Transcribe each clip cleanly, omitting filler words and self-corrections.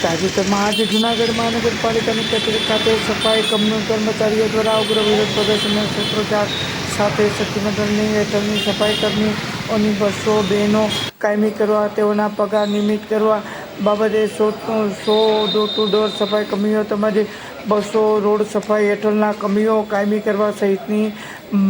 તાજેતરમાં આજે જૂનાગઢ મહાનગરપાલિકાની કચેરી ખાતે સફાઈ કંપની કર્મચારીઓ દ્વારા ઉગ્ર વિરોધ પ્રદર્શનના સૂત્રોચ્ચાર સાથે સત્તામંડળની હેઠળની સફાઈ કર્મીઓની બસો બહેનો કાયમી કરવા, તેઓના પગાર નિયમિત કરવા બાબતે 100 ડોર ટુ ડોર સફાઈ કર્મીઓ તેમજ 200 રોડ સફાઈ હેઠળના કર્મીઓ કાયમી કરવા સહિતની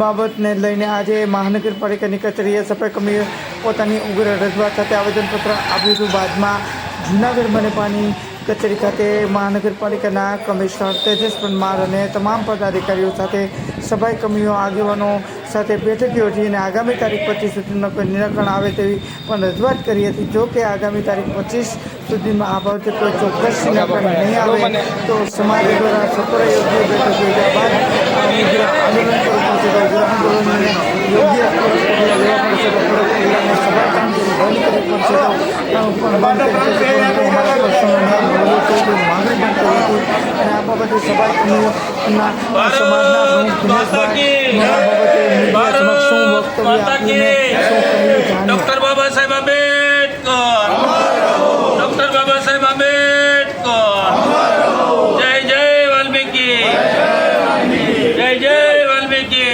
બાબતને લઈને આજે મહાનગરપાલિકાની કચેરીએ સફાઈ કર્મીઓ પોતાની ઉગ્ર રજૂઆત સાથે આવેદનપત્ર આપ્યું હતું. બાદમાં જૂનાગઢ મનપાની કચેરી ખાતે મહાનગરપાલિકાના કમિશનર તેજસ પરમાર અને તમામ પદાધિકારીઓ સાથે સફાઈ કર્મીઓ આગેવાનો સાથે બેઠક યોજી અને આગામી તારીખ 25 સુધીમાં કોઈ નિરાકરણ આવે તેવી પણ રજૂઆત કરી હતી. જો કે આગામી તારીખ 25 સુધીમાં આ બાબતે કોઈ ચોક્કસ નિરાકરણ નહીં આવે તો સમાજ દ્વારા સત્વરે યોગ્ય બેઠક યોજ્યા બાદ આંદોલન કરવું પડશે. ઉગ્ર આંદોલનને યોગ્ય લેવા પડશે તો સફાઈ કામગીરી બંધ કરવી પડશે અને આ બાબતે સફાઈ કર્મીઓના સમાજના પ્રમુખ દિનેશભાઈ આ બાબતે મીડિયા સમક્ષ શું વક્તવ્ય આપીને શું કહ્યું જાણ્યું. ડોક્ટર બાબા સાહેબ આંબેડકર, ડોક્ટર બાબા સાહેબ આંબેડકર, જય જય વાલ્મીકી, જય જય વાલ્મીકી.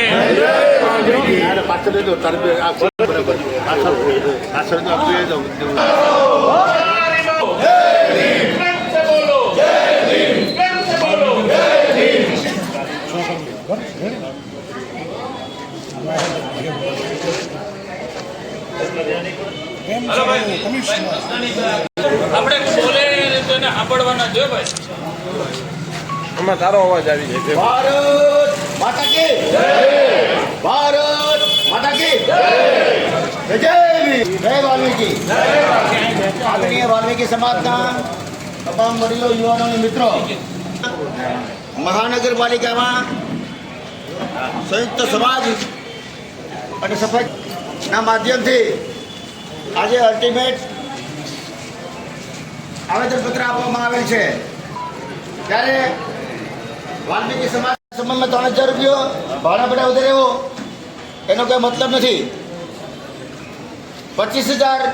આપણે બોલે તેને સાંભળવાના જો ભાઈ. એમાં તારો અવાજ આવી જાય. ભારત માતા કી જય, ભારત માતા કી જય, જય જય વાલ્મીકી. આદરણીય વાલ્મીકી સમાજના તમામ વડીલો, યુવાનો અને મિત્રો, મહાનગરપાલિકામાં સંયુક્ત સમાજ અને સફાઈના માધ્યમથી આજે અલ્ટિમેટ આવેદનપત્ર આપવામાં આવેલ છે. ત્યારે વાલ્મીકી સમાજ સંબંધમાં 3000 રૂપિયા ભાડા ભાડા વધારે એવો એનો કોઈ મતલબ નથી. 25,000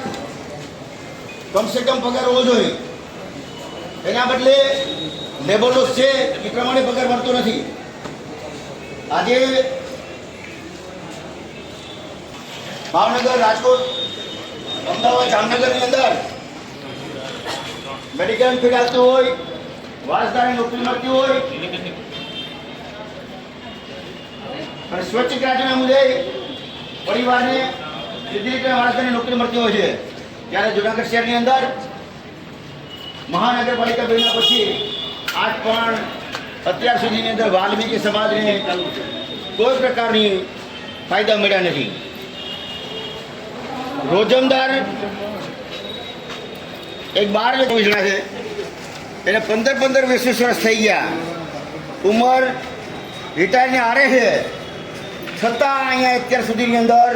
કમસે કમ પગાર હોવો જોઈએ. એના બદલે લેબર લોસ છે એ પ્રમાણે પગાર મળતો નથી. આજે ભાવનગર, રાજકોટ, અમદાવાદ, જામનગરની અંદર મેડિકલ ફીડ આવતું હોય, વારસદારની નોકરી મળતી હોય અને સ્વચ્છ ગ્રાહકના મુદ્દે પરિવારને સીધી રીતે વારસદારની નોકરી મળતી હોય છે. ત્યારે જૂનાગઢ શહેરની અંદર મહાનગરપાલિકા બન્યા પછી આજ પણ અત્યાર સુધીની અંદર વાલ્મીકી સમાજને કોઈ પ્રકારની ફાયદા મળ્યા નથી. રોજમદાર એક 12 જણા છે, એને 15-20 વર્ષ થઈ ગયા, ઉંમર રિટાયરની આરે છે, છતાં અહીંયા અત્યાર સુધીની અંદર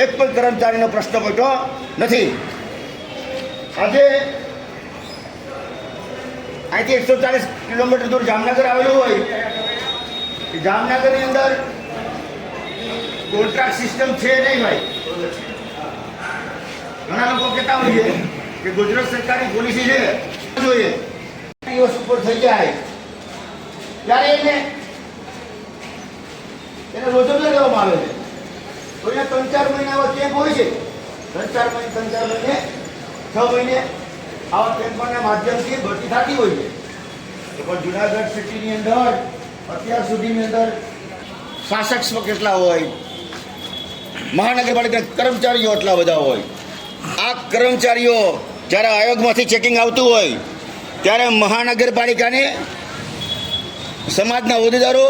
એક પણ કર્મચારીનો પ્રશ્ન પૂછ્યો નથી. આજે અહીંથી 140 કિલોમીટર દૂર જામનગર આવેલું હોય, જામનગરની અંદર કોન્ટ્રાક્ટ સિસ્ટમ છે નહીં ભાઈ. ઘણા લોકો કહેતા હોય છે કે ગુજરાત સરકારની પોલિસી છે જોઈએ દિવસ ઉપર થઈ જાય ત્યારે એને રોજમદાર લેવામાં આવે છે. કોઈને 3-4 મહિના આવા કેમ્પ હોય છે, 3-4 મહિને 6 મહિને આવા કેમ્પના માધ્યમથી ભરતી થતી હોય છે. પણ જુનાગઢ સિટીની અંદર અત્યાર સુધીની અંદર શાસક કેટલા હોય, મહાનગરપાલિકા કર્મચારીઓ એટલા બધા હોય. આ કર્મચારીઓ જ્યારે આયોગમાંથી ચેકિંગ આવતું હોય ત્યારે મહાનગરપાલિકાને સમાજના હોદ્દેદારો,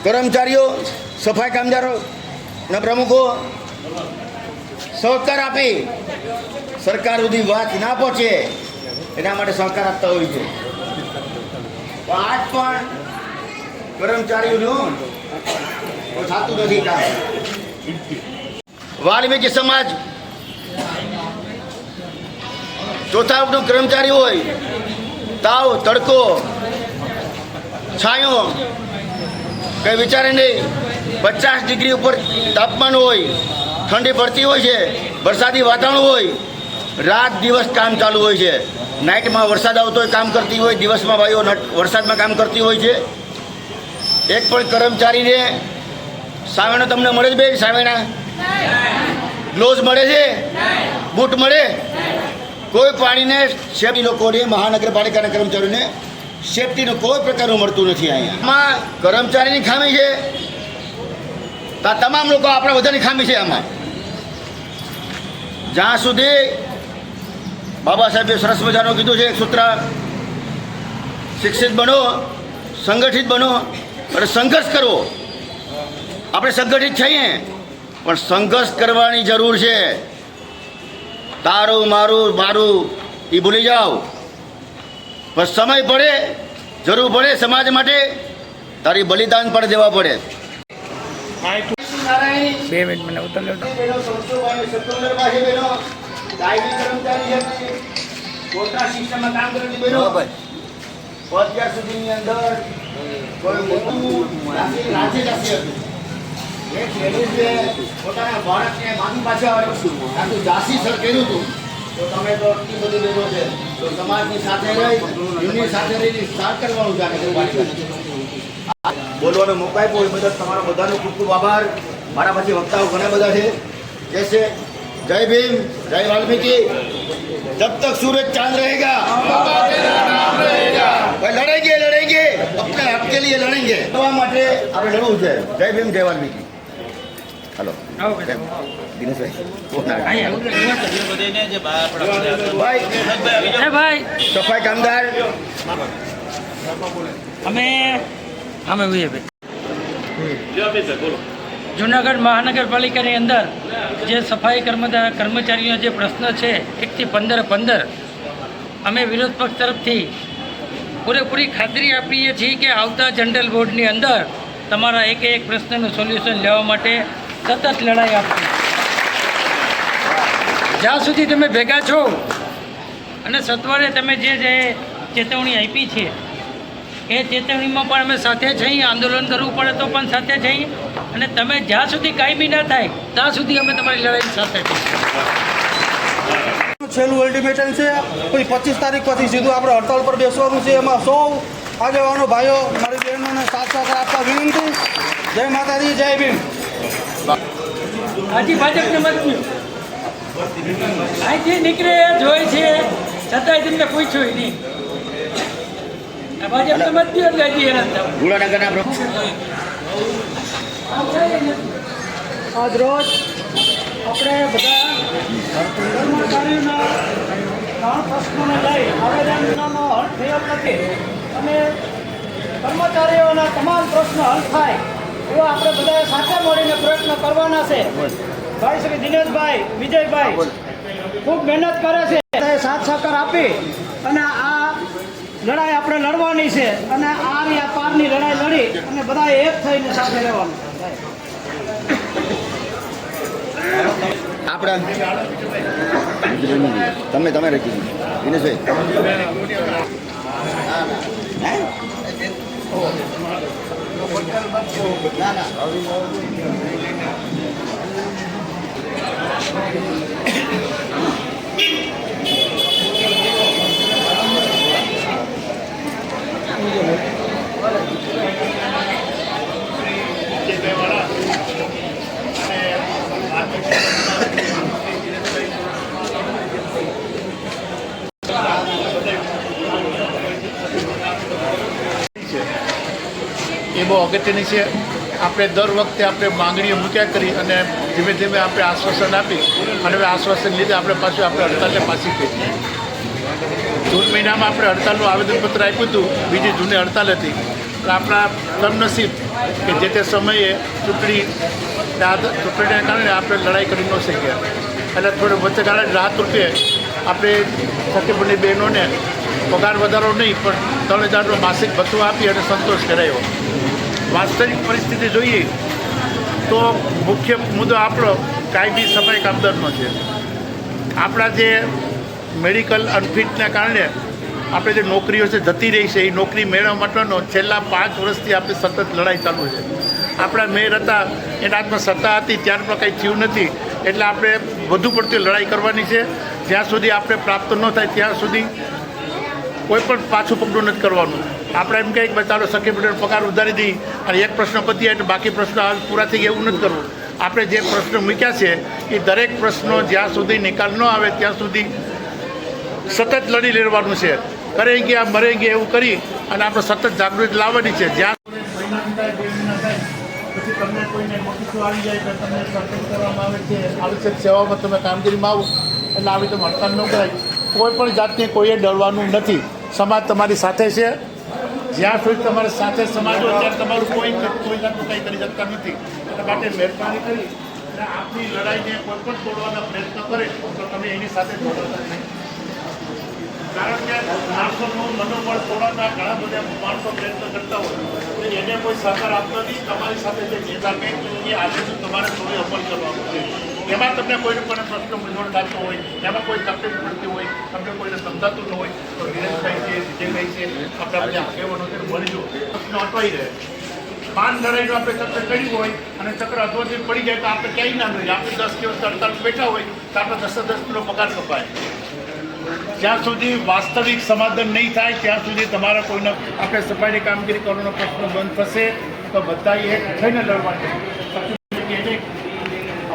કર્મચારીઓ, સફાઈ કામદારોના પ્રમુખો સહકાર આપી સરકાર સુધી વાત ના પહોંચે એના માટે સહકાર આપતા હોય છે. આજ પણ કર્મચારીઓનું થતું નથી કામ. વાલ્મીકી સમાજ ચોથા વર્ગનો કર્મચારી હોય, તાવ, તડકો, છાંયો કંઈ વિચારે નહીં, 50 ડિગ્રી ઉપર તાપમાન હોય, ઠંડી પડતી હોય છે, વરસાદી વાતાવરણ હોય, રાત દિવસ કામ ચાલુ હોય છે. નાઇટમાં વરસાદ આવતો હોય કામ કરતી હોય, દિવસમાં ભાઈઓ વરસાદમાં કામ કરતી હોય છે. એક પણ કર્મચારીને સાવેણા તમને મળે છે? બે સાવેણા ગ્લોવ્સ મળે છે? બૂટ મળે? કોઈ પાણીને સેફટી લોકોને, મહાનગરપાલિકાના કર્મચારીઓને સેફટીનું કોઈ પ્રકારનું મળતું નથી. અહીંયા આમાં કર્મચારીની ખામી છે, તમામ લોકો આપણા બધાની ખામી છે. આમાં જ્યાં સુધી બાબા સાહેબે સરસ મજાનું કીધું છે એક સૂત્ર, શિક્ષિત બનો, સંગઠિત બનો અને સંઘર્ષ કરવો. આપણે સંગઠિત છીએ પણ સંઘર્ષ કરવાની જરૂર છે. તારું મારું મારું એ ભૂલી જાઓ. પણ સમય પડે, જરૂર પડે સમાજ માટે તારી બલિદાન પણ દેવા પડે. 2 મિનિટ મને ઉતર લો. કોર્ટના સિસ્ટમમાં કામ કરેલી બહેનો અત્યાર સુધીની અંદર કોઈ મોટું રાજ્ય હતું. એક ખેડૂતે પોતાના બાળકને માગી પાછા આટલું જાસી સર કર્યું હતું. તો તમે તો આટલી બધી બહેનો છે તો સમાજની સાથે રહી, યુનિટ સાથે રહીને સ્ટાર્ટ કરવાનું છે. બોલવાનો મોકો આપ્યો એ બદલ તમારો બધાનો ખૂબ ખૂબ આભાર. મારા પછી વક્તાઓ ઘણા બધા છે. જैसे जय भीम, जय वाल्मीकि, जब तक सूरज चांद रहेगा लड़ेंगे लड़ेंगे, अपने हक के लिए लड़ेंगे. કરવા માટે આપણે લડવું છે. જય ભીમ, જય વાલ્મીકि. हेलो ભાઈ સફાઈ કામદાર અમે જૂનાગઢ મહાનગરપાલિકાની અંદર જે સફાઈ કર્મચારીનો જે પ્રશ્ન છે 1 થી 15 અમે વિરોધ પક્ષ તરફથી પૂરેપૂરી ખાતરી આપીએ છીએ કે આવતા જનરલ બોર્ડની અંદર તમારા એક પ્રશ્નનું સોલ્યુશન લેવા માટે સતત લડાઈ આપવી. જ્યાં સુધી તમે ભેગા છો અને સત્વરે તમે જે ચેતવણી આપી છે એ ચેતવણીમાં પણ અમે સાથે જઈએ. આંદોલન કરવું પડે તો પણ સાથે જઈએ અને તમે જ્યાં સુધી કાયમી ના થાય ત્યાં સુધી અમે તમારી લડાઈ સાથે છીએ. છેલ્લું અલ્ટિમેટમ છે. પછી 25 તારીખ પછી સીધું આપણે હડતાલ પર બેસવાનું છે. એમાં સૌ આગેવાનો ભાઈઓ, મારી બહેનોને સાથ સહકાર આપવા વિનંતી. જય માતાજી, જય ભીમ. હાજી ભાજપને મત અહીંથી નીકળે જ હોય છે છતાંય તમને પૂછ્યું નહીં. ભાજપને મત દો એટલે હજી હેરાન થાવ. આજ રોજ આપણે બધા કર્મચારીઓના 3 પ્રશ્નોને લઈ આવેદનનો હલ થયો નથી અને કર્મચારીઓના તમામ પ્રશ્નો હલ થાય એવો આપણે બધા સાથે મળીને પ્રયત્ન કરવાના છે. ભાઈ શ્રી દિનેશભાઈ, વિજયભાઈ ખૂબ મહેનત કરે છે. સાથ સહકાર આપી અને આ લડાઈ આપણે લડવાની છે અને આ પારની લડાઈ લડી અને બધા એક થઈને સાથે રહેવાનું. આપણા તમે રાખી દિનેશભાઈ. ના ના એ બહુ અગત્યની છે. આપણે દર વખતે આપણે માંગણીઓ મૂક્યા કરી અને ધીમે ધીમે આપણે આશ્વાસન આપી અને હવે આશ્વાસન લીધે આપણે પાછું આપણે હડતાલને પાછી કરી. જૂન મહિનામાં આપણે હડતાલનું આવેદનપત્ર આપ્યું હતું. 2 જૂને હડતાલ હતી. આપણા કમનસીબ કે જે તે સમયે ચૂંટણીના કારણે આપણે લડાઈ કરી ન શક્યા. એટલે થોડું વચ્ચેગાળે રાહત રૂપે આપણે સખીબંધી બહેનોને પગાર વધારો નહીં પણ 3000નો માસિક ભથ્થું આપી અને સંતોષ કરાયો. વાસ્તવિક પરિસ્થિતિ જોઈએ તો મુખ્ય મુદ્દો આપણો કાયમી સફાઈ કામદારનો છે. આપણા જે મેડિકલ અનફિટના કારણે આપણે જે નોકરીઓ છે જતી રહી છે એ નોકરી મેળવવા માટેનો છેલ્લા 5 વર્ષથી આપણે સતત લડાઈ ચાલુ છે. આપણા મેયર હતા એના હાથમાં સત્તા હતી ત્યાર પણ કંઈ થયું નથી. એટલે આપણે વધુ પડતી લડાઈ કરવાની છે. જ્યાં સુધી આપણે પ્રાપ્ત ન થાય ત્યાં સુધી કોઈ પણ પાછું પગલું નથી કરવાનું. આપણે એમ કહીએ કે ચાલો સર્કિટ પગાર વધારી દઈએ અને એક પ્રશ્ન પતી એટલે બાકી પ્રશ્નો હાલ પૂરા થઈ ગયા એવું નથી કરવું. આપણે જે પ્રશ્નો મૂક્યા છે એ દરેક પ્રશ્નો જ્યાં સુધી નિકાલ ન આવે ત્યાં સુધી સતત લડી લેવાનું છે. કરે ગયા મરે ગયા એવું કરી અને આપણે સતત જાગૃતિ લાવવાની છે. જ્યાં પછી તમને કોઈને નોટિસો આવી જાય તો તમને સસ્પેન્ડ કરવામાં આવે છે. આવશ્યક સેવામાં તમે કામગીરીમાં આવો એટલે આવી તમે હડતાલ ન કરાય. કોઈ પણ જાતની કોઈએ ડરવાનું નથી. સમાજ તમારી સાથે છે. જ્યાં સુધી તમારી સાથે સમાજ હોય ત્યાં તમારું કોઈ જાતનું કંઈ કરી શકતા નથી. એટલા માટે મહેરબાની કરી અને આપની લડાઈને કોઈ પણ તોડવાના પ્રયત્ન કરે તો તમે એની સાથે જોડાતા નહીં. કારણ કે માણસોનું મનોબળ તોડવાના ઘણા બધા માણસો પ્રયત્ન કરતા હોય તો એને કોઈ સહકાર આપતો નહીં. તમારી સાથે જે નેતા કે એ આદેશો તમારે થોડી અમલ કરવાનું છે. એમાં તમને કોઈને પણ પ્રશ્ન મૂંઝવણ થતો હોય, એમાં કોઈ તકલીફ પડતી હોય, તમને કોઈને સમજાતું ન હોય તો વિરેશભાઈ છે, વિજયભાઈ છે, આપણા બધા આગેવાનો છે, મળીજો પ્રશ્નો અટવાઈ રહે. પાન લડાઈનું આપણે ચક્ર કર્યું હોય અને ચક્ર અધવથી પડી જાય તો આપણે ક્યાંય ના જોઈએ. આપણે 10 દિવસ 48 બેઠા હોય તો આપણે 10 કિલો પગાર કપાય. જ્યાં સુધી વાસ્તવિક સમાધાન નહીં થાય ત્યાં સુધી તમારા કોઈને આપણે સફાઈની કામગીરી કરવાનો પ્રશ્ન બંધ થશે તો બધા એક થઈને લડવાનું.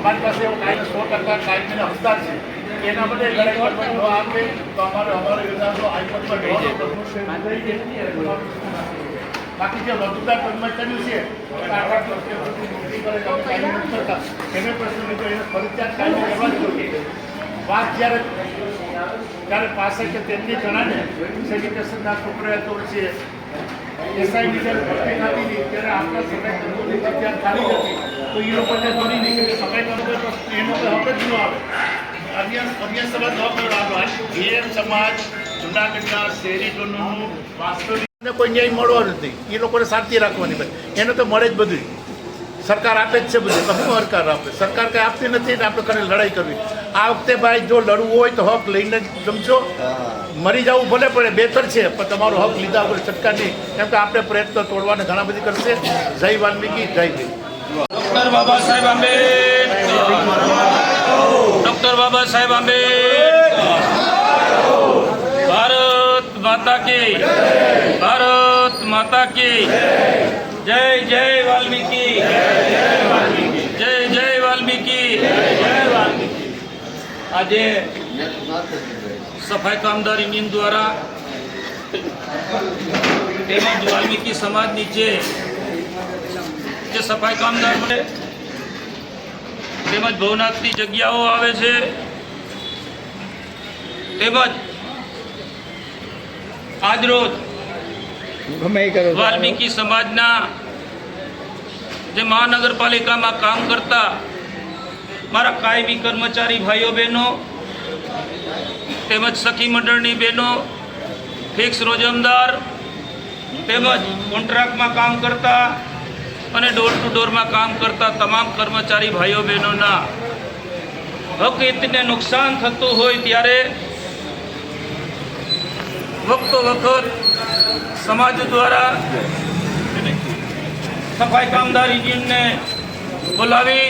અમારી પાસે એવું કાયદો 100% કાયદીને હકદાર છે. એના માટે લડાઈ કરવાની ન આપે તો અમારો યોજનાઓ હાઈકોર્ટમાં લઈ જાય. બાકી જે લઘુતા કર્મચારીઓ છે નોકરી કરે કાયદો નથી કરતા એને પ્રશ્ન લીધો એને ફરજિયાત કાયદો કરવા જ જોઈએ. વાત ત્યારે પાસે કે તેમની જણાને સેનિટેશનના છોકરાઓ તો છે એસઆઈની જ્યારે ભરતી થતી હતી ત્યારે આપણા સફાઈ કર્મચારીની જગ્યા ખાલી હતી તો એ લોકોને ગણી નહીં કે સફાઈ કર્મચારી એનો કોઈ હક જ ન આવે. અન્ય સમાજ હક મેળવવાનો એમ સમાજ જૂનાગઢના શહેરીજનોનું વાસ્તવિક કોઈ ન્યાય મળવાનો નથી. એ લોકોને શાંતિ રાખવાની ભાઈ એને તો મળે જ બધું. સરકાર આપે જ છે બધું. કશું સરકાર આપે? સરકાર કંઈ આપતી નથી ને આપણે ખરે લડાઈ કરવી. આ વખતે ભાઈ જો લડવું હોય તો હક લઈને જ જમશો. મરી જવું ભલે પડે બહેતર છે પણ તમારો હક લીધા વગર છટકા નહીં. કેમ કે આપણે પ્રયત્ન તોડવાને ઘણા બધી કરશે. જય વાલ્મીકી, જય ભીમ. ડૉક્ટર બાબા સાહેબ આંબેડકર, ડૉક્ટર બાબા સાહેબ આંબેડકર, ભારત માતા કી, ભારત માતા કી જય. જય વાલ્મીકી, જય જય વાલ્મીકી. આજે સફાઈ કામદાર યુનિયન દ્વારા તેમજ વાલ્મીકી સમાજ નીચે જે સફાઈ કામદાર તેમજ ભવનાથની જગ્યાઓ આવે છે તેમજ આજરોજ વાલ્મીકી સમાજના જે મહાનગરપાલિકામાં કામ કરતા મારા કાયમી કર્મચારી ભાઈઓ બહેનો તેમજ સખી મંડળની બહેનો, ફિક્સ રોજમદાર તેમજ કોન્ટ્રાક્ટમાં કામ કરતા અને ડોર ટુ ડોરમાં કામ કરતા તમામ કર્મચારી ભાઈઓ બહેનોના હક હિતને નુકસાન થતું હોય ત્યારે વખતો વખત સમાજ દ્વારા સફાઈ કામદાર યુનિયનને બોલાવી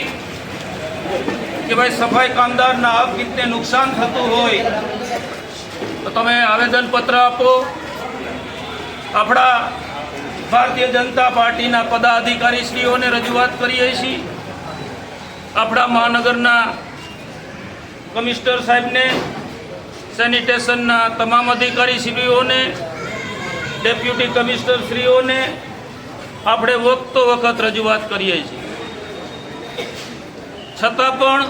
કે ભાઈ સફાઈ કામદારના હક હિતને નુકસાન થતું હોય તો તમે આવેદનપત્ર આપો. આપણા ભારતીય જનતા પાર્ટીના પદાધિકારીશ્રીઓને રજૂઆત કરીએ છીએ. આપણા મહાનગરના કમિશનર સાહેબને, સેનિટેશનના તમામ અધિકારીશ્રીઓને, ડેપ્યુટી કમિશનરશ્રીઓને આપણે વખતો વખત રજૂઆત કરીએ છીએ. છતાં પણ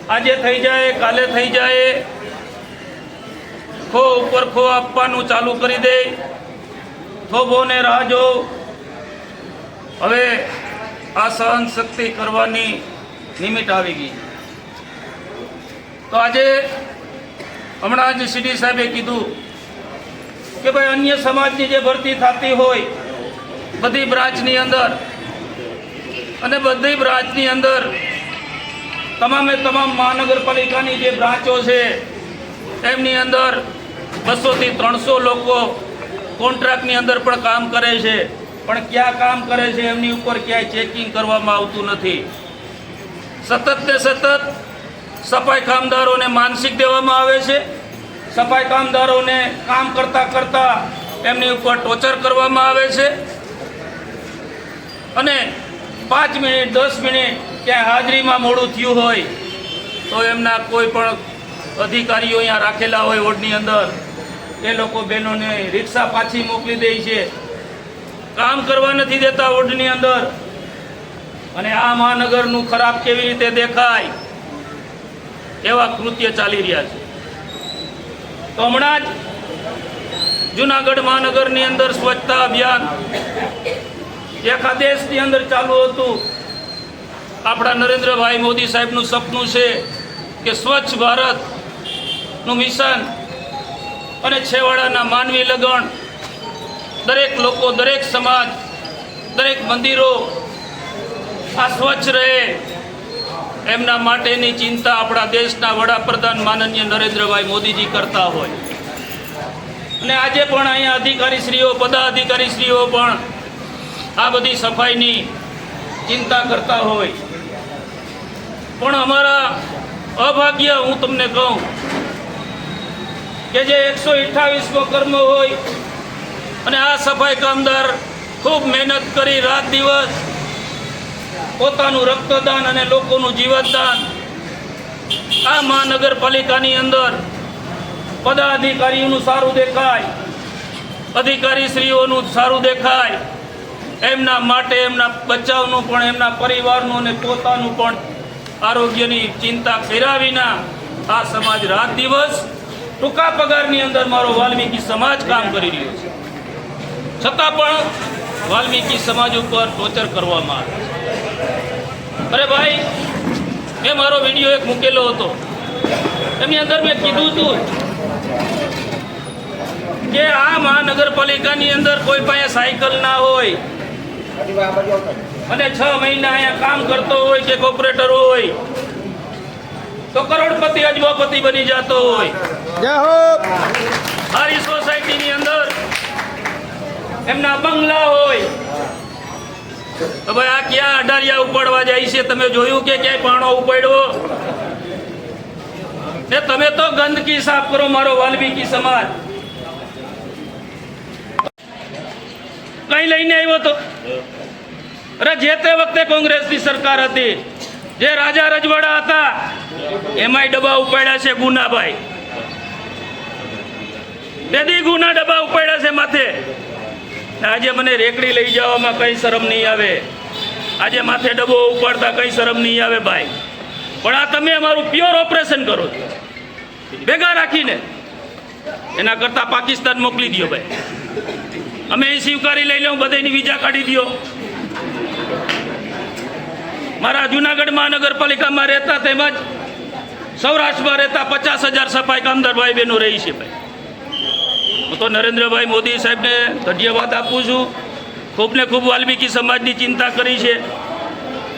આજે થઈ જાય કાલે થઈ જાય ખો ઉપર ખો આપવાનું ચાલુ કરી દે. થોભોને રાહ જો. હવે આ સહન શક્તિ કરવાની નિમિત્ત આવી ગઈ. તો આજે હમણાં જ સીડી સાહેબે કીધું કે ભાઈ અન્ય સમાજની જે ભરતી થતી હોય બધી બ્રાન્ચની અંદર અને બધી બ્રાન્ચની અંદર તમામે તમામ મહાનગરપાલિકાની જે બ્રાન્ચો છે એમની અંદર 200 થી 300 લોકો કોન્ટ્રાક્ટની અંદર પણ કામ કરે છે. પણ ક્યાં કામ કરે છે એમની ઉપર ક્યાંય ચેકિંગ કરવામાં આવતું નથી. સતત ને સતત સફાઈ કામદારોને માનસિક દેવામાં આવે છે. સફાઈ કામદારોને કામ કરતાં કરતાં એમની ઉપર ટોર્ચર કરવામાં આવે છે અને 5 મિનિટ 10 મિનિટ ક્યાંય હાજરીમાં મોડું થયું હોય તો એમના કોઈ પણ અધિકારીઓ અહીંયા રાખેલા હોય વોર્ડની અંદર, એ લોકો બહેનોને રિક્ષા પાછી મોકલી દે છે, કામ કરવા નથી દેતા વોર્ડની અંદર. અને આ મહાનગરનું ખરાબ કેવી રીતે દેખાય એવા કૃત્ય ચાલી રહ્યા છે. તો હમણાં જ જૂનાગઢ મહાનગરની અંદર સ્વચ્છતા અભિયાન આખા દેશની અંદર ચાલુ હતું. આપણા નરેન્દ્રભાઈ મોદી સાહેબનું સપનું છે કે સ્વચ્છ ભારતનું મિશન અને છેવાડાના માનવી લગણ, દરેક લોકો, દરેક સમાજ, દરેક મંદિરો આ સ્વચ્છ રહે એમના માટેની ચિંતા આપણા દેશના વડાપ્રધાન માનનીય નરેન્દ્રભાઈ મોદીજી કરતા હોય. અને આજે પણ અહીંયા અધિકારીશ્રીઓ, પદાધિકારીશ્રીઓ પણ આ બધી સફાઈની ચિંતા કરતા હોય. પણ અમારા અભાગ્ય હું તમને કહું કે જે 128મો કર્મ હોય અને આ સફાઈ કામદાર ખૂબ મહેનત કરી રાત દિવસ પોતાનું રક્તદાન અને લોકોનું જીવતદાન આ મહાનગરપાલિકાની અંદર પદાધિકારીઓનું સારું દેખાય, અધિકારીશ્રીઓનું સારું દેખાય, એમના માટે એમના બચાવનું પણ, એમના પરિવારનું અને પોતાનું પણ આરોગ્યની ચિંતા કર્યા વિના આ સમાજ રાત દિવસ ટૂંકા પગારની અંદર મારો વાલ્મીકી સમાજ કામ કરી રહ્યો છે. છતાં પણ વાલ્મીકી સમાજ ઉપર ટોર્ચર કરવામાં આવે છે. અરે ભાઈ, મેં મારો વિડીયો એક મૂકેલો હતો, એની અંદર મેં કીધું હતું કે આ મહાનગરપાલિકાની અંદર કોઈ પાસે સાયકલ ના હોય અને 6 મહિના અહીંયા કામ કરતો હોય કે કોર્પોરેટર હોય તો કરોડપતિ અજવાપતિ બની જતો હોય. સારી સોસાયટીની અંદર એમના બંગલા હોય તો ભાઈ આ ક્યાં અઢારિયા ઉપાડવા જાય છે? તમે જોયું કે ક્યાંય પાણો ઉપાડ્યો? ને તમે તો ગંદકી સાફ કરો મારો વાલ્મીકી સમાજ. કઈ લઈને આવ્યો તો? અરે જે તે વખતે કોંગ્રેસની સરકાર હતી, જે રાજા રજવાડા હતા એમાંય ડબ્બા ઉપાડ્યા છે ગુનાભાઈ. બેદી ગુના ડબ્બા ઉપાડ્યા છે માથે. આજે મને રેકડી લઈ જવામાં કઈ શરમ નહીં આવે. આજે માથે ડબ્બો ઉપાડતા કઈ શરમ નહીં આવે ભાઈ. પણ આ તમે અમારું પ્યોર ઓપરેશન કરો છો ભેગા રાખીને. એના કરતાં પાકિસ્તાન મોકલી દો ભાઈ. અમે એ સ્વીકારી લઈ લઉં, બધાની વિઝા કાઢી દો. મારા જૂનાગઢ મહાનગરપાલિકામાં રહેતા તેમજ સૌરાષ્ટ્રમાં રહેતા 50,000 સફાઈ કામદાર ભાઈ બહેનો રહી છે ભાઈ. હું તો નરેન્દ્રભાઈ મોદી સાહેબને ધન્યવાદ આપું છું. ખૂબ ને ખૂબ વાલ્મીકી સમાજની ચિંતા કરી છે.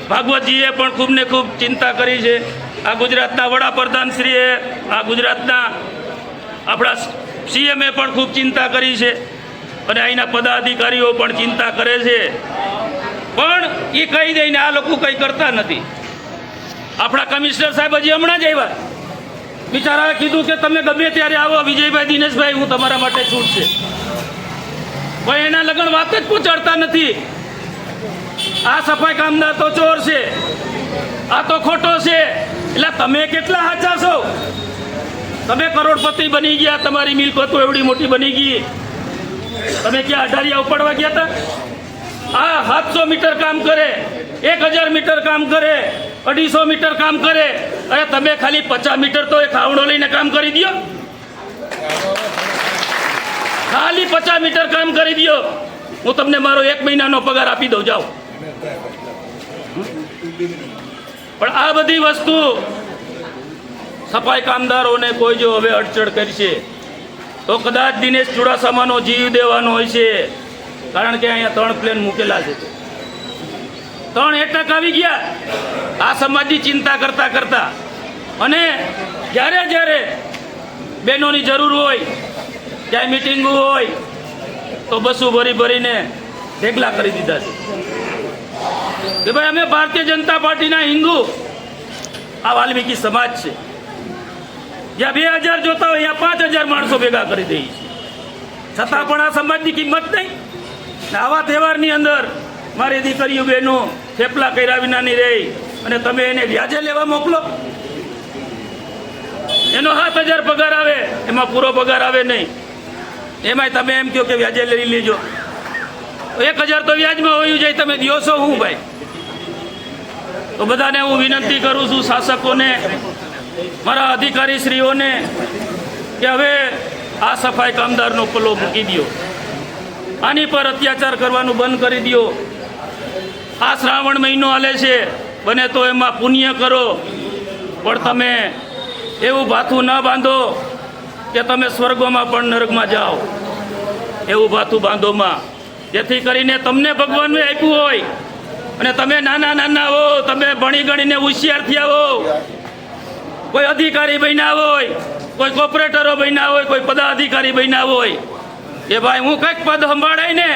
ભાગવતજીએ પણ ખૂબ ને ખૂબ ચિંતા કરી છે. આ ગુજરાતના વડાપ્રધાનશ્રીએ, આ ગુજરાતના આપણા સીએમએ પણ ખૂબ ચિંતા કરી છે અને અહીંના પદાધિકારીઓ પણ ચિંતા કરે છે. પણ એ કહી દઈને આ લોકો કંઈ કરતા નથી. આપણા કમિશનર સાહેબ હજી હમણાં જ આવ્યા, બિચારાએ કીધું કે તમે ગમે ત્યારે આવો વિજયભાઈ, દિનેશભાઈ, હું તમારા માટે છૂટ છે. ભાઈ એના લગન વાત જ પહોંચાડતા નથી. આ સફાઈ કામદાર તો ચોર છે, આ તો ખોટો છે. એટલે તમે કેટલા સાચા છો? તમે કરોડપતિ બની ગયા, તમારી મિલકતો એવડી મોટી બની ગઈ. તમે ક્યાં અઢારિયા ઉપાડવા ગયા હતા? આ 700 મીટર કામ કરે, 1000 મીટર કામ કરે, 250 મીટર કામ કરે. અરે તમે ખાલી 50 મીટર તો એક આવડો લઈને કામ કરી દો. ખાલી 50 મીટર કામ કરી દો, હું તમને મારો 1 મહિનાનો પગાર આપી દઉં, જાઓ. પણ આ બધી વસ્તુ સફાઈ કામદારોને કોઈ જો હવે અડચણ કરશે તો કદાચ દિનેશ ચુડાસમાનો જીવ દેવાનો હોય છે. કારણ કે અહીંયા 3 પ્લેન મૂકેલા છે, 3 એટક આવી ગયા આ સમાજની ચિંતા કરતા કરતા. અને જ્યારે જ્યારે બહેનોની જરૂર હોય, ક્યાંય મિટિંગ હોય તો બસો ભરી ભરીને ઢેગલા કરી દીધા છે કે ભાઈ અમે ભારતીય જનતા પાર્ટીના હિન્દુ, આ વાલ્મીકી સમાજ છે, જ્યાં 2000 જોતા હોય અહીંયા 5000 માણસો ભેગા કરી દઈએ છીએ, છતાં પણ આ સમાજની કિંમત નહીં. ને આવા તહેવારની અંદર મારી દીકરીઓ બહેનો થેપલા કર્યા વિનાની રહી અને તમે એને વ્યાજે લેવા મોકલો. એનો 7000 પગાર આવે, એમાં પૂરો પગાર આવે નહીં, એમાંય તમે એમ કહો કે વ્યાજે લઈ લેજો. 1000 તો વ્યાજમાં હોયું જાય, તમે દ્યો છો હું ભાઈ? તો બધાને હું વિનંતી કરું છું, શાસકોને, મારા અધિકારીશ્રીઓને, કે હવે આ સફાઈ કામદારનો પલ્લો મૂકી દો, આની પર અત્યાચાર કરવાનું બંધ કરી દો. આ શ્રાવણ મહિનો હાલે છે, બને તો એમાં પુણ્ય કરો, પણ તમે એવું ભાથું ના બાંધો કે તમે સ્વર્ગમાં પણ નરકમાં જાઓ. એવું ભાથું બાંધોમાં, જેથી કરીને તમને ભગવાનને આપ્યું હોય અને તમે નાના નાના હો, તમે ભણી ગણીને હોશિયાર થયા હો, કોઈ અધિકારી બન્યા હોય, કોઈ કોર્પોરેટરો બન્યા હોય, કોઈ પદાધિકારી બન્યા હોય, કે ભાઈ હું કંઈક પદ સંભાળાય ને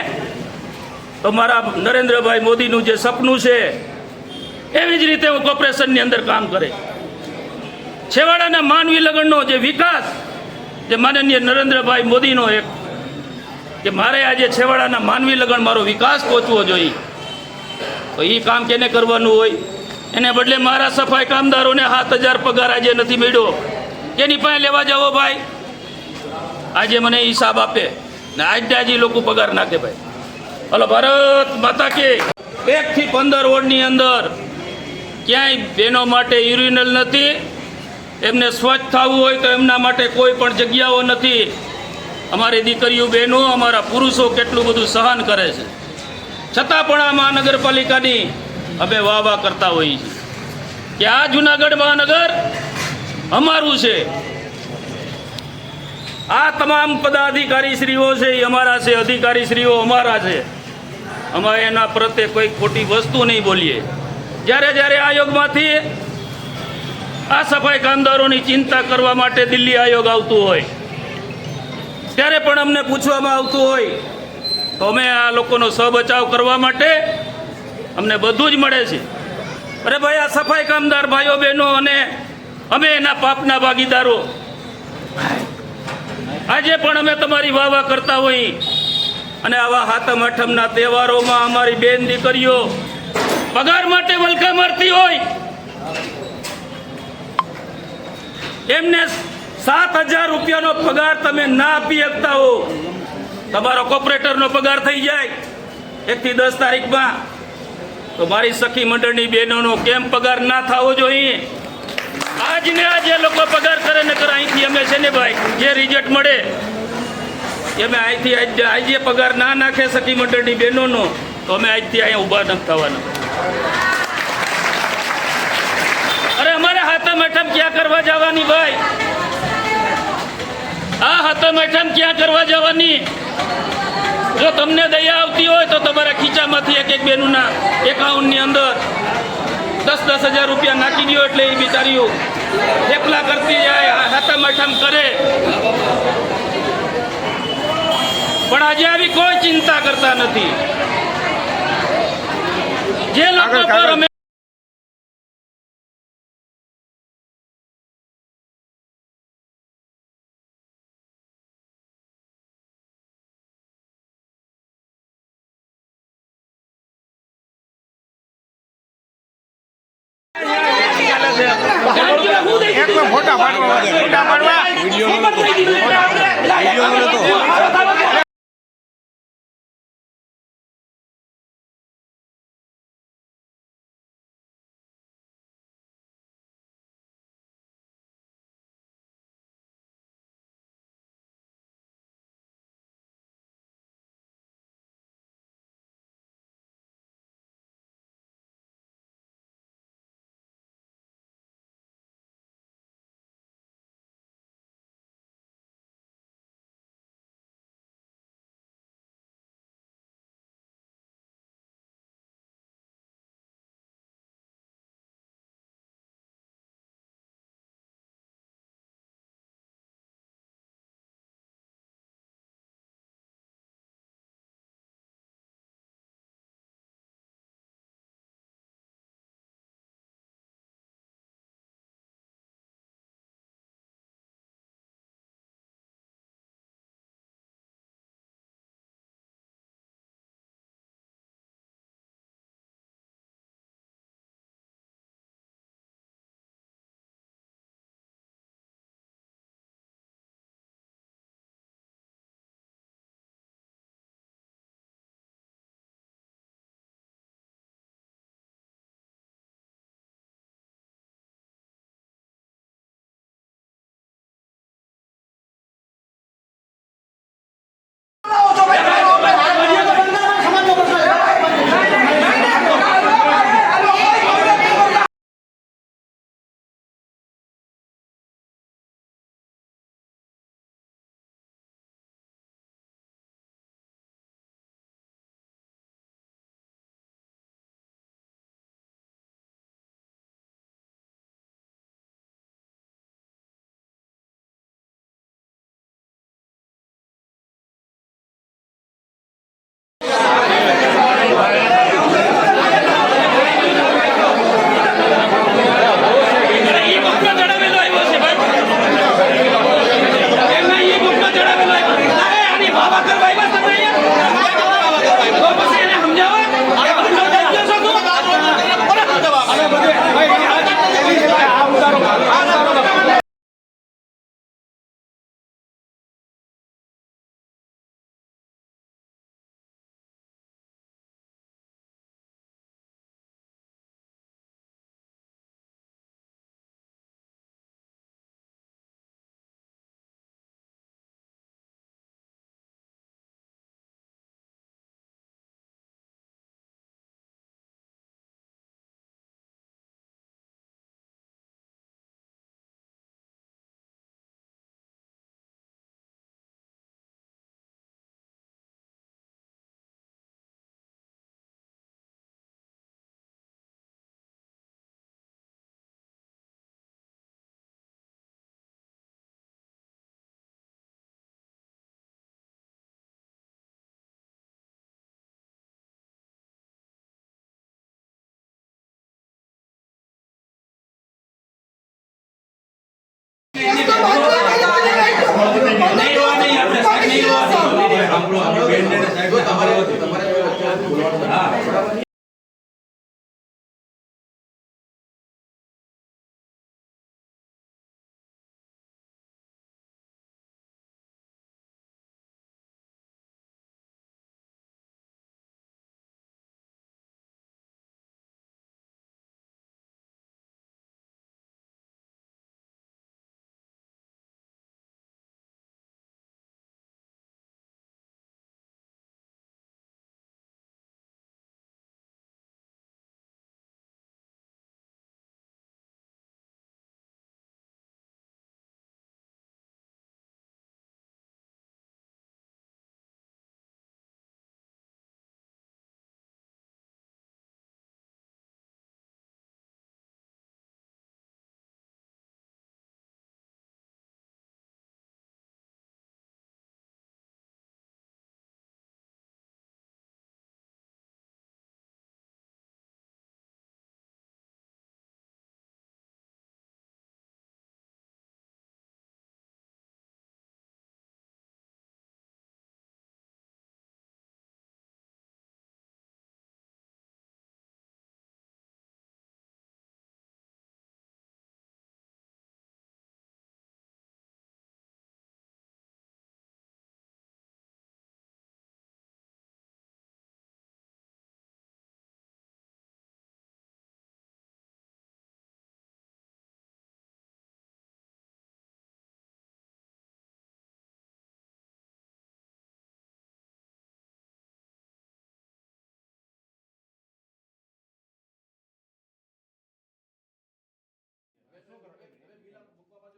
તો મારા નરેન્દ્રભાઈ મોદીનું જે સપનું છે એવી જ રીતે હું કોર્પોરેશનની અંદર કામ કરે. છેવાડાના માનવી લગનનો જે વિકાસ, જે માનનીય નરેન્દ્રભાઈ મોદીનો એક કે મારે આજે છેવાડાના માનવી લગન મારો વિકાસ પહોંચવો જોઈએ, તો એ કામ કેને કરવાનું હોય? એને બદલે મારા સફાઈ કામદારોને 7000 પગાર આજે નથી મળ્યો, એની પાસે લેવા જાઓ ભાઈ. આજે મને હિસાબ આપે ને આજે લોકો પગાર નાખે ભાઈ. હલો ભારત માતા કે 1 થી 15 વોર્ડની અંદર ક્યાંય બહેનો માટે યુરિનલ નથી, એમને સ્વચ્છ થવું હોય તો એમના માટે કોઈ પણ જગ્યાઓ નથી. અમારી દીકરીઓ બહેનો, અમારા પુરુષો કેટલું બધું સહન કરે છે, છતાં પણ આ મહાનગરપાલિકાની અમે વાહ વાહ કરતા હોઈએ છીએ કે આ જુનાગઢ મહાનગર અમારું છે. આ તમામ પદાધિકારીશ્રીઓ છે એ અમારા છે, અધિકારીશ્રીઓ અમારા છે. અમે એના પ્રત્યે કોઈ ખોટી વસ્તુ નહીં બોલીએ. જ્યારે જ્યારે આયોગમાંથી આ સફાઈ કામદારોની ચિંતા કરવા માટે દિલ્હી આયોગ આવતું હોય, ત્યારે પણ અમને પૂછવામાં આવતું હોય, તો અમે આ લોકોનો સહબચાવ કરવા માટે અમને બધું જ મળે છે. અરે ભાઈ, આ સફાઈ કામદાર ભાઈઓ બહેનો અને અમે એના પાપના ભાગીદારો. આજે પણ અમે તમારી વાહ વાહ કરતા હોઈએ અને આવા હાતમ આઠમના તહેવારોમાં અમારી બેન દીકરીઓ પગાર માટે વલખા મારતી હોય, એમને 7000 રૂપિયાનો પગાર તમે ના આપી શકતા હો. તમારો કોર્પોરેટરનો પગાર થઈ જાય 1 થી 10 તારીખમાં, તો મારી સખી મંડળની બહેનોનો કેમ પગાર ના થવો જોઈએ? આજને આજે લોકો પગાર કરે ને કરે. અહીંથી અમે છે ને ભાઈ, જે રિઝલ્ટ મળે અમે અહીંથી આજે પગાર ના નાખે સખી મંડળની બહેનોનો, તો અમે આજથી અહીંયા ઊભા નથી થવાના. અરે અમારે હાથમ હેઠમ ક્યાં કરવા જવાની ભાઈ? આ હાથમ હેઠમ ક્યાં કરવા જવાની? જો તમને દયા આવતી હોય તો તમારા ખીચામાંથી એક બહેનોના એકાઉન્ટની અંદર 10,000 રૂપિયા નાખી દો, એટલે એ બિચારીઓ થેપલા કરતી જાય, હાથમ હેઠમ કરે. પણ આજે આવી કોઈ ચિંતા કરતા નથી. જે લોકો પર અમે ફોટા પાડવા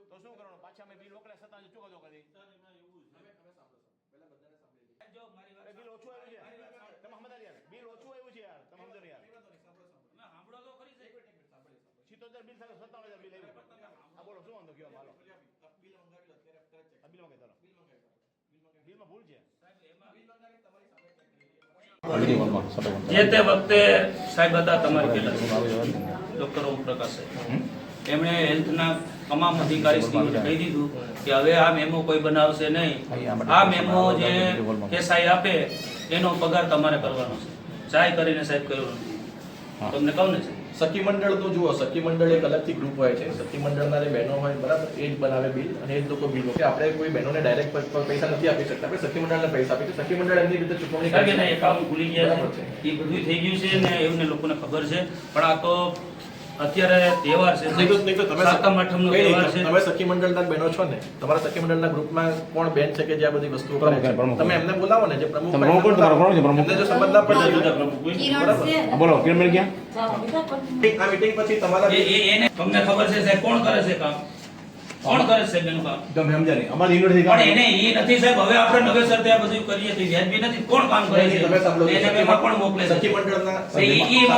તો શું કરવાનું? પાછા અમે બિલ મોકલે છતાં હજુ ચૂકવતો કરી બિલ ઓછું આવ્યું છે. તમે સમજાય યાર, બિલ ઓછું આવ્યું છે યાર, તમે સમજો ને યાર. 76 બિલ સાથે 57,000 બિલ આવ્યું. હા બોલો, શું વાંધો કયો? હાલો બિલ મંગાવી ચાલો. બિલમાં ભૂલ છે. જે તે વખતે સાહેબ હતા તમારી પહેલા ડોક્ટર ઓમપ્રકાશ સાહેબ, એમણે હેલ્થના તમામ અધિકારીશ્રીઓને કહી દીધું કે હવે આ મેમો કોઈ બનાવશે નહીં. આ મેમો જે એસઆઈ આપે એનો પગાર તમારે કરવાનો છે. ચાય કરીને સાહેબ કર્યું નથી. તમને કહું ને સખી મંડળ તો જુઓ, સખી મંડળ એક અલગથી ગ્રુપ હોય છે. સખી મંડળના જે બહેનો હોય બરાબર, એ જ બનાવે બિલ અને એ જ લોકો બિલ કે આપણે કોઈ બહેનોને ડાયરેક્ટ પૈસા નથી આપી શકતા. આપણે સખી મંડળને પૈસા આપીએ છીએ. સખી મંડળ એમની રીતે ચૂકવણી કરે છે. એકાઉન્ટ ભૂલી ગયા છે, એ બધું થઈ ગયું છે ને એમને લોકોને ખબર છે. પણ આ તો અત્યારે તહેવાર છે, સાતમ આઠમનો તહેવાર છે. તમે સખી મંડળના બહેનો છો ને, તમારા સખી મંડળના ગ્રુપમાં કોણ બેન છે કે જે આ બધી વસ્તુઓ કરે છે? તમે એમને બોલાવો ને, જે પ્રમુખ એમને જો સંબંધ ના પડે. બોલો કિરણ ક્યાં? આ મીટિંગ પછી તમારા એને તમને ખબર છે સાહેબ કોણ કરે છે કામ? કોણ કરે છે સાહેબ એનું કામ? તમે સમજ્યા નહીં. અમારી યુનિવર્સિટી પણ એને એ નથી સાહેબ. હવે આપણે નવેસર ત્યાં બધું કરીએ છીએ, વ્યાજબી નથી. કોણ કામ કરે છે? તમે સાંભળો, એને મેમાં કોણ મોકલે છે? સખી મંડળના એ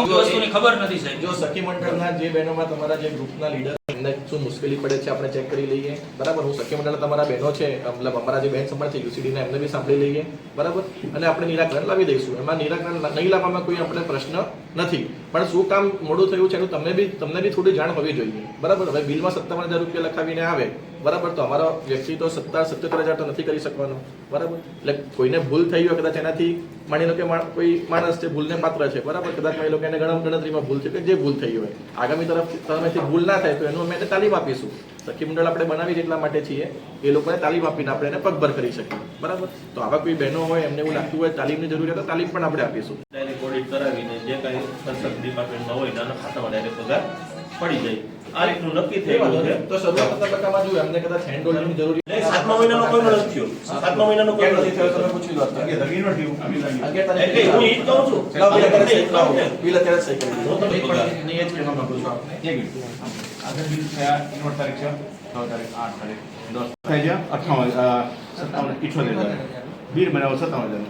વસ્તુની ખબર નથી સાહેબ. જો સખી મંડળના જે બહેનોમાં તમારા જે ગ્રુપના લીડર એમને શું મુશ્કેલી પડે છે આપણે ચેક કરી લઈએ. બરાબર, હું સખી મંડળના તમારા બહેનો છે, મતલબ અમારા જે બહેન સંભાળ છે યુસીડીના, એમને બી સાંભળી લઈએ. બરાબર, અને આપણે નિરાકરણ લાવી દઈશું. એમાં નિરાકરણ નહીં લાવવામાં કોઈ આપણે પ્રશ્ન નથી. પણ શું કામ મોડું થયું છે એનું તમને બી થોડી જાણ હોવી જોઈએ. બરાબર, હવે બિલમાં 57,000 રૂપિયા લખાવીને આવે બરાબર, તો અમારો વ્યક્તિ તો 77,000 તો નથી કરી શકવાનો. બરાબર, એટલે કોઈને ભૂલ થઈ હોય કદાચ, એનાથી માની લો કે કોઈ માણસ છે ભૂલને પાત્ર છે. બરાબર, કદાચ માની લો કે એને ગણતરીમાં ભૂલ છે કે જે ભૂલ થઈ હોય, આગામી તરફથી ભૂલ ના થાય તો એનું અમે એને તાલીમ આપીશું. સખી મંડળ આપણે બનાવી એટલા માટે છીએ, એ લોકોને તાલીમ આપીને આપણે એને પગભર કરી શકીએ. બરાબર, તો આવા કોઈ બહેનો હોય એમને એવું લાગતું હોય તાલીમની જરૂરિયાત, તો તાલીમ પણ આપણે આપીશું. ડાયરેક્ટ ઓડિટ કરાવીને જે કાંઈ સંસદ ડિપાર્ટમેન્ટમાં હોય નાના ખાતામાં ડાયરેક્ટ પગાર પડી જાય. આ રીતનું નક્કી થઈ ગયું છે. તો શરૂઆતના તબક્કામાં જો એમને કદાચ હેન્ડ હોલ્ડિંગની જરૂર નહીં, 7મા મહિનાનો કોઈ નથી થયો. 7મા મહિનાનો કોઈ નથી થયો. તમે પૂછી લો. એટલે હું ઈ જ કહું છું. બિલ અત્યારે સહી કરી હું તમને પગાર નહીં, એ જ કહેવા માંગુ છું આપને. એક મિનિટ. આગળ બિલ થયા 9 તારીખ છે, 9 તારીખ 8 તારીખ 10 થઈ ગયા 58,000 બિલ બનાવો 57,000.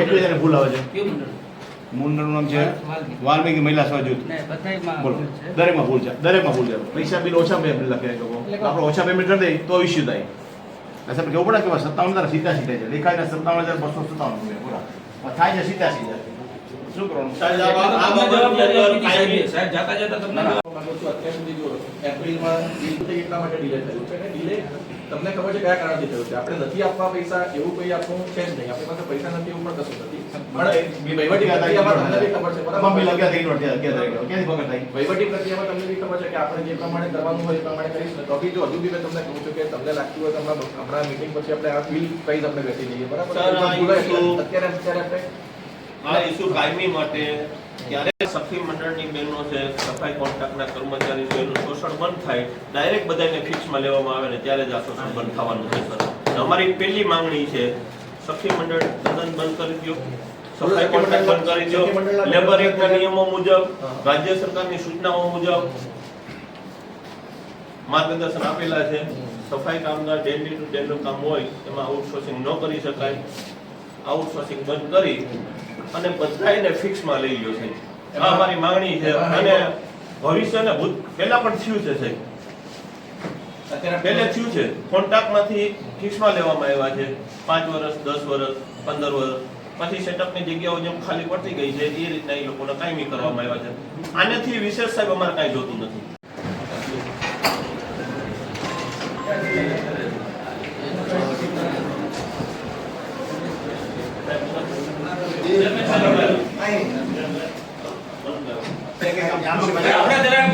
એક બીજાને ભૂલ આવે છે. કયું મંડળ? મંડળનું નામ છે વાલ્મીકી મહિલા સહજૂથ. બોલો, દરેકમાં ભૂલ છે, દરેકમાં ભૂલ છે. પૈસા બિલ ઓછા પેમેન્ટ લખે લોકો, આપણે ઓછા પેમેન્ટ કરી દઈએ તો ઇસ્યુ થાય. સાહેબ કેવું પડે કે 57,000 સીધા છે, લેખાઈને 57,257 રૂપિયા પૂરા થાય છે સીધા. શું કરવાનું? સાહેબ, આ બાબતની અંદર કાયમી સાહેબ જાતા જતા તમને માંગુ છું અત્યાર સુધી જો એપ્રિલમાં બિલ થઈ એટલા માટે ડિલે થયું છે અને ડિલે તમને ખબર છે કયા કારણથી થયું છે. આપણે નથી આપવા પૈસા એવું કંઈ આપણું છે જ નહીં. આપણી પાસે પૈસા નથી એવું પણ કશું નથી. પણ વહીવટી પ્રક્રિયામાં તમને બી ખબર છે બરાબર. મમ્મી લગ્યા થઈ ગયા, ક્યાંથી પકડ થાય? વહીવટી પ્રક્રિયામાં તમને બી ખબર છે કે આપણે જે પ્રમાણે કરવાનું હોય એ પ્રમાણે કરીશું ને તો બી જો હજુ બી મેં તમને કહું છું કે તમને લાગતું હોય તો હમણાં મીટિંગ પછી આપણે આ બિલ પ્રાઇસ આપણે બેસી જઈએ બરાબર. સર, આ issue- અત્યારે આપણે આ ઇસ્યુ કાયમી માટે ક્યારે સખી મંડળની બહેનો છે, સફાઈ કોન્ટ્રાક્ટના કર્મચારી છે, એનું શોષણ બંધ થાય, ડાયરેક્ટ બધાને ફિક્સમાં લેવામાં આવે ને ત્યારે જ આ શોષણ બંધ થવાનું છે સર. અમારી પહેલી માંગણી છે, સખી મંડળ તદ્દન બંધ કરી દો, સફાઈ કોન્ટ્રાક્ટ બંધ કરી દો, લેબર એક્ટના નિયમો મુજબ, રાજ્ય સરકારની સૂચનાઓ મુજબ માર્ગદર્શન આપેલા છે. સફાઈ કામદાર ડેલી ટુ ડેનું કામ હોય એમાં આઉટસોર્સિંગ ન કરી શકાય. આઉટસોર્સિંગ બંધ કરી અને બધાને ફિક્સમાં લઈ લ્યો છે. આ અમારી માંગણી છે અને ભવિષ્યને ભૂત પહેલા પણ થયું છે સાહેબ. પહેલે થયું છે, કોન્ટ્રાક્ટમાંથી ફિક્સમાં લેવામાં આવ્યા છે 5 વર્ષ, 10 વર્ષ, 15 વર્ષ, પછી સેટઅપની જગ્યાઓ જેમ ખાલી પડતી ગઈ છે એ રીતના એ લોકોને કાયમી કરવામાં આવ્યા છે. આનાથી વિશેષ સાહેબ અમારે કાંઈ જોતું નથી. આપણે જરા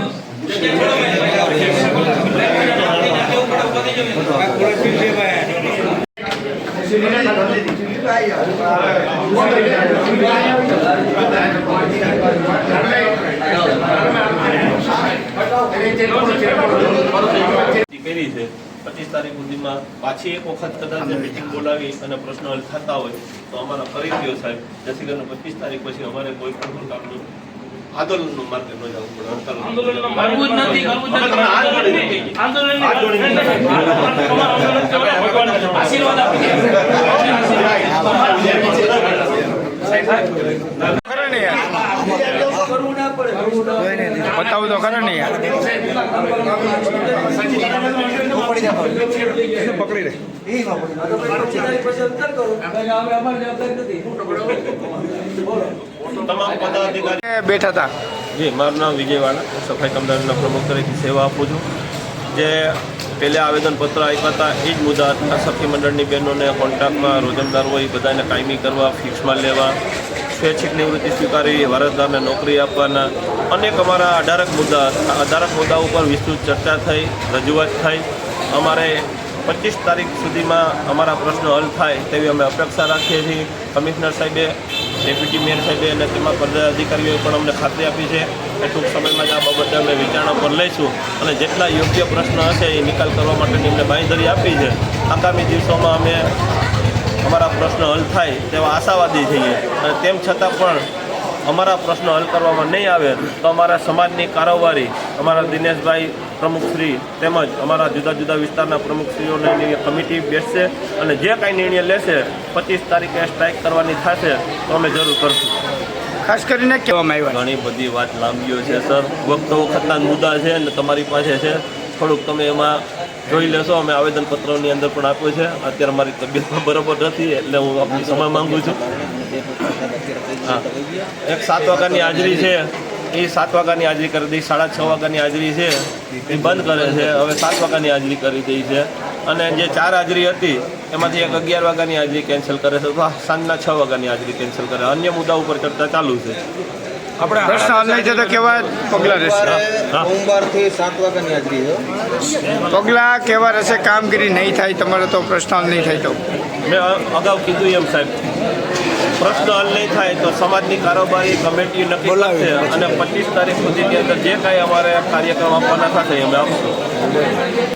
કરી છે 25 તારીખ સુધીમાં પાછી એક વખત કદાચ મીટિંગ બોલાવી અને પ્રશ્ન હલ થતા હોય તો અમારા કરી દો સાહેબ, જેથી કરીને 25 તારીખ પછી અમારે કોઈ પણ કામનું આંદોલનનું માર્ગે ન જવું પડે. આંદોલનનો માર્ગું જ નથી, કરવું જ નથી. આંદોલન આશીર્વાદ આપી દે. બતાવું તો ખરા ને યાર. પકડી લે. તમામ પદાધિકારી બેઠા હતા. જી, મારું નામ વિજયવાળા, હું સફાઈ કામદારના પ્રમુખ તરીકે સેવા આપું છું. જે પહેલા આવેદનપત્ર આપ્યા હતા એ જ મુદ્દા હતા. સખી મંડળની બહેનોને કોન્ટ્રાક્ટમાં રોજમદાર હોય બધાને કાયમી કરવા, ફિક્સમાં લેવા, સ્વૈચ્છિક નિવૃત્તિ સ્વીકારવી, વારસદારને નોકરી આપવાના અનેક અમારા 18 મુદ્દા હતા. 18 મુદ્દા ઉપર વિસ્તૃત ચર્ચા થઈ, રજૂઆત થઈ. અમારે 25 તારીખ સુધીમાં અમારા પ્રશ્નો હલ થાય તેવી અમે અપેક્ષા રાખીએ છીએ. કમિશનર સાહેબે, ડેપ્યુટી મેયર સાહેબે અને તેમાં પદાધિકારીઓએ પણ અમને ખાતરી આપી છે કે ટૂંક સમયમાં જ આ બાબતે અમે વિચારણા પર લઈશું અને જેટલા યોગ્ય પ્રશ્ન હશે એ નિકાલ કરવા માટેની અમને બાંયધરી આપી છે. આગામી દિવસોમાં અમે અમારા પ્રશ્ન હલ થાય તેવા આશાવાદી છીએ અને તેમ છતાં પણ અમારા પ્રશ્નો હલ કરવામાં નહીં આવે તો અમારા સમાજની કારોબારી અમારા દિનેશભાઈ પ્રમુખશ્રી તેમજ અમારા જુદા જુદા વિસ્તારના પ્રમુખશ્રીઓની કમિટી બેસશે અને જે કાંઈ નિર્ણય લેશે 25 તારીખે સ્ટ્રાઇક કરવાની થશે તો અમે જરૂર કરશું. ખાસ કરીને કહેવામાં આવ્યા. ઘણી બધી વાત લાંબીઓ છે સર, વખતો વખતના મુદ્દા છે અને તમારી પાસે છે, થોડુંક તમે એમાં જોઈ લેશો. અમે આવેદનપત્રોની અંદર પણ આપ્યું છે. અત્યારે મારી તબિયતમાં બરાબર નથી એટલે હું આપની સમય માંગુ છું. હા, એક 7 વાગ્યાની હાજરી છે એ 7 વાગ્યાની હાજરી કરી દઈ, 6:30 વાગ્યાની હાજરી છે એ બંધ કરે છે, હવે 7 વાગ્યાની હાજરી કરી દઈ છે અને જે 4 હાજરી હતી એમાંથી એક 11 વાગ્યાની હાજરી કેન્સલ કરે છે, તો સાંજના 6 વાગ્યાની હાજરી કેન્સલ કરે. અન્ય મુદ્દા ઉપર ચર્ચા ચાલુ છે. આપણે પ્રશ્ન હલ નહીં થતો કેવા પગલાં રહેશે? સોમવારથી 7 વાગ્યાની હાજરી છે. પગલાં કેવા રહેશે? કામગીરી નહીં થાય તમારે તો પ્રશ્ન હલ નહીં થાય તો? મેં અગાઉ કીધું એમ સાહેબ, પ્રશ્ન હલ નહીં થાય તો સમાજની કારોબારી કમિટી નક્કી કરશે અને 25 તારીખ સુધીની અંદર જે કાંઈ અમારે કાર્યક્રમ આપવાના થશે અમે આપશું.